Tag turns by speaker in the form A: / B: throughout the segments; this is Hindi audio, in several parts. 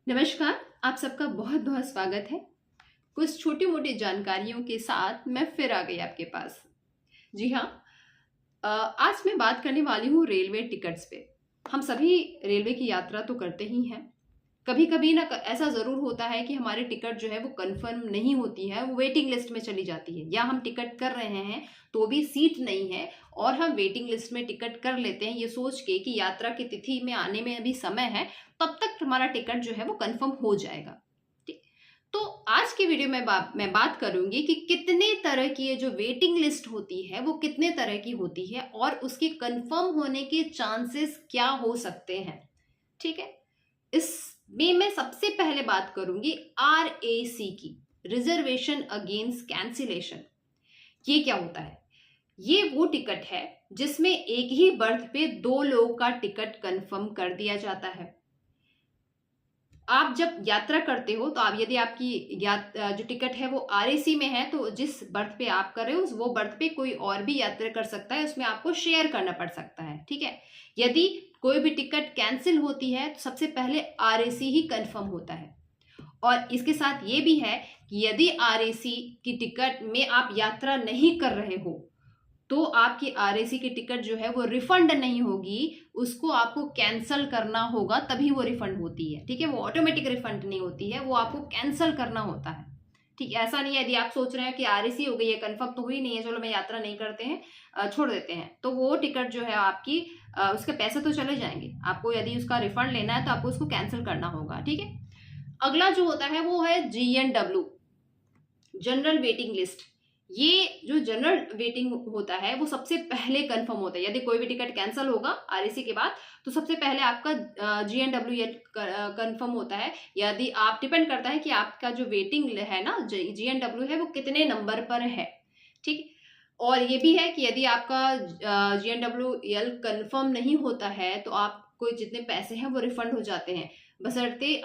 A: नमस्कार। आप सबका बहुत बहुत स्वागत है। कुछ छोटी मोटी जानकारियों के साथ मैं फिर आ गई आपके पास। जी हाँ, आज मैं बात करने वाली हूँ रेलवे टिकट्स पे। हम सभी रेलवे की यात्रा तो करते ही हैं। कभी कभी ना ऐसा ज़रूर होता है कि हमारी टिकट जो है वो कंफर्म नहीं होती है, वो वेटिंग लिस्ट में चली जाती है, या हम टिकट कर रहे हैं तो भी सीट नहीं है और हम वेटिंग लिस्ट में टिकट कर लेते हैं ये सोच के कि यात्रा की तिथि में आने में अभी समय है, तब तक हमारा टिकट जो है वो कंफर्म हो जाएगा। ठीक। तो आज की वीडियो में मैं बात करूंगी कि कितने तरह की ये जो वेटिंग लिस्ट होती है वो कितने तरह की होती है और उसके कंफर्म होने के चांसेस क्या हो सकते हैं। ठीक है। इसमें मैं सबसे पहले बात करूंगी RAC की, रिजर्वेशन अगेंस्ट कैंसिलेशन। ये क्या होता है? ये वो टिकट है जिसमें एक ही बर्थ पे दो लोगों का टिकट कंफर्म कर दिया जाता है। आप जब यात्रा करते हो तो आप यदि आपकी जो टिकट है वो RAC में है तो जिस बर्थ पे आप कर रहे हो वो बर्थ पे कोई और भी यात्रा कर सकता है, उसमें आपको शेयर करना पड़ सकता है। ठीक है। यदि कोई भी टिकट कैंसिल होती है तो सबसे पहले RAC ही कंफर्म होता है। और इसके साथ ये भी है कि यदि RAC की टिकट में आप यात्रा नहीं कर रहे हो तो आपकी RAC की टिकट जो है वो रिफंड नहीं होगी, उसको आपको कैंसल करना होगा, तभी वो रिफंड होती है। ठीक है। वो ऑटोमेटिक रिफंड नहीं होती है, वो आपको कैंसल करना होता है। ठीक है। ऐसा नहीं है यदि आप सोच रहे हैं कि RAC हो गई है, कंफर्म तो हुई नहीं है, चलो मैं यात्रा नहीं करते हैं, छोड़ देते हैं, तो वो टिकट जो है आपकी उसके पैसे तो चले जाएंगे। आपको यदि उसका रिफंड लेना है तो आपको उसको कैंसिल करना होगा। ठीक है। अगला जो होता है वो है GNW, जनरल वेटिंग लिस्ट। ये जो जनरल वेटिंग होता है वो सबसे पहले कंफर्म होता है। यदि कोई भी टिकट कैंसिल होगा RAC के बाद तो सबसे पहले आपका GNW कंफर्म होता है। यदि आप डिपेंड करता है कि आपका जो वेटिंग है ना, GNW है, वो कितने नंबर पर है। ठीक। और ये भी है कि यदि आपका GNWL कंफर्म नहीं होता है तो आपको जितने पैसे हैं वो रिफंड हो जाते हैं, बशर्ते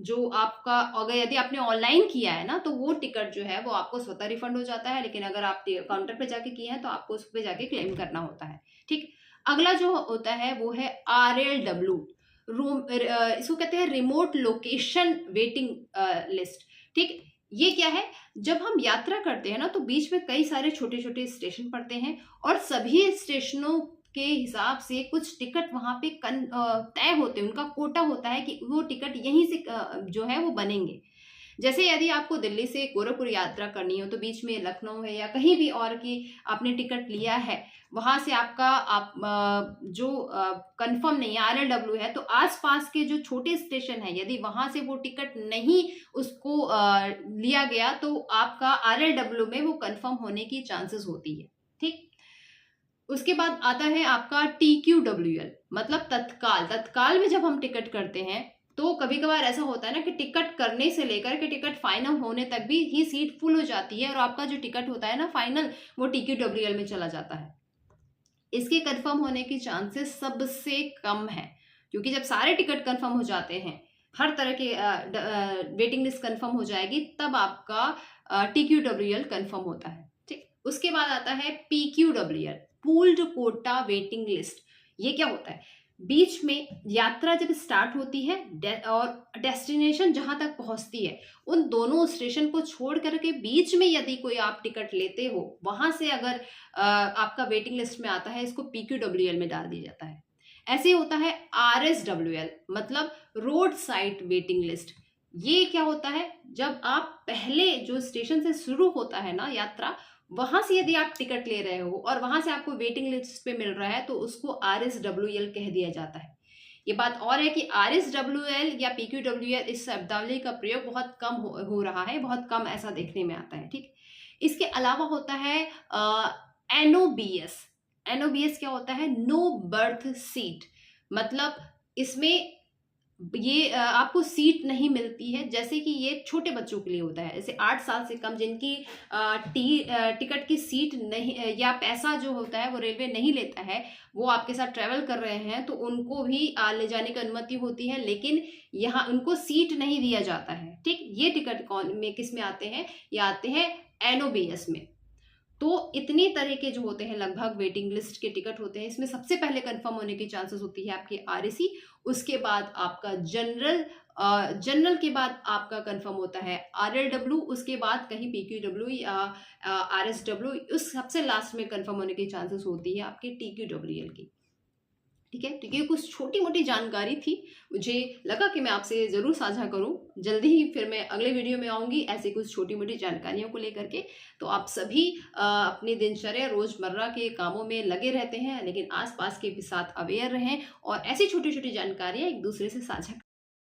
A: जो आपका, अगर यदि आपने ऑनलाइन किया है ना तो वो टिकट जो है वो आपको स्वतः रिफंड हो जाता है, लेकिन अगर आप काउंटर पे जाके किए हैं तो आपको उस पे जाके क्लेम करना होता है। ठीक। अगला जो होता है वो है RLW, इसको कहते हैं रिमोट लोकेशन वेटिंग लिस्ट। ठीक। ये क्या है? जब हम यात्रा करते हैं ना तो बीच में कई सारे छोटे छोटे स्टेशन पड़ते हैं और सभी स्टेशनों के हिसाब से कुछ टिकट वहां पे तय होते हैं, उनका कोटा होता है कि वो टिकट यहीं से जो है वो बनेंगे। जैसे यदि आपको दिल्ली से गोरखपुर यात्रा करनी हो तो बीच में लखनऊ है या कहीं भी और की आपने टिकट लिया है, वहां से आपका जो कंफर्म नहीं है, RLW है, तो आसपास के जो छोटे स्टेशन है यदि वहां से वो टिकट नहीं उसको लिया गया तो आपका RLW में वो कंफर्म होने की चांसेस होती है। ठीक। उसके बाद आता है आपका TQWL, मतलब तत्काल। तत्काल में जब हम टिकट करते हैं तो कभी कभार ऐसा होता है ना कि टिकट करने से लेकर के टिकट फाइनल होने तक भी ही सीट फुल हो जाती है और आपका जो टिकट होता है ना फाइनल, वो TQWL में चला जाता है। इसके कंफर्म होने की चांसेस सबसे कम है, क्योंकि जब सारे टिकट कंफर्म हो जाते हैं, हर तरह के वेटिंग लिस्ट कंफर्म हो जाएगी, तब आपका TQWL कंफर्म होता है। ठीक। उसके बाद आता है PQWL, pooled quota waiting list. ये क्या होता है? बीच में यात्रा जब स्टार्ट होती है और डेस्टिनेशन जहां तक पहुंचती है, उन दोनों स्टेशन को छोड़ करके बीच में यदि कोई आप टिकट लेते हो, वहां से अगर आपका वेटिंग लिस्ट में आता है, इसको PQWL में डाल दिया जाता है। ऐसे ही होता है RSWL, मतलब रोड साइड वेटिंग लिस्ट। ये क्या होता है? जब आप पहले जो स्टेशन से शुरू होता है ना यात्रा, वहां से यदि आप टिकट ले रहे हो और वहां से आपको वेटिंग लिस्ट पे मिल रहा है तो उसको RSWL कह दिया जाता है। ये बात और है कि RSWL या PQWL इस शब्दावली का प्रयोग बहुत कम हो रहा है, बहुत कम ऐसा देखने में आता है। ठीक। इसके अलावा होता है NOBS। NOBS क्या होता है? नो बर्थ सीट, मतलब इसमें ये आपको सीट नहीं मिलती है। जैसे कि ये छोटे बच्चों के लिए होता है, जैसे 8 साल से कम जिनकी टिकट की सीट नहीं या पैसा जो होता है वो रेलवे नहीं लेता है, वो आपके साथ ट्रेवल कर रहे हैं तो उनको भी ले जाने की अनुमति होती है, लेकिन यहाँ उनको सीट नहीं दिया जाता है। ठीक। ये टिकट कौन में किस में आते हैं? ये आते हैं NOBS में। तो इतनी तरह के जो होते हैं लगभग वेटिंग लिस्ट के टिकट होते हैं, इसमें सबसे पहले कंफर्म होने की चांसेस होती है आपकी RAC, उसके बाद आपका जनरल जनरल के बाद आपका कंफर्म होता है RLW, उसके बाद कहीं PQW या RSW, उस सबसे लास्ट में कंफर्म होने की चांसेस होती है आपके TQWL की। ठीक है, तो ये कुछ छोटी मोटी जानकारी थी, मुझे लगा कि मैं आपसे ज़रूर साझा करूं। जल्दी ही फिर मैं अगले वीडियो में आऊँगी ऐसे कुछ छोटी मोटी जानकारियों को लेकर के। तो आप सभी अपनी दिनचर्या रोज़मर्रा के कामों में लगे रहते हैं, लेकिन आसपास के भी साथ अवेयर रहें और ऐसी छोटी छोटी जानकारियाँ एक दूसरे से साझा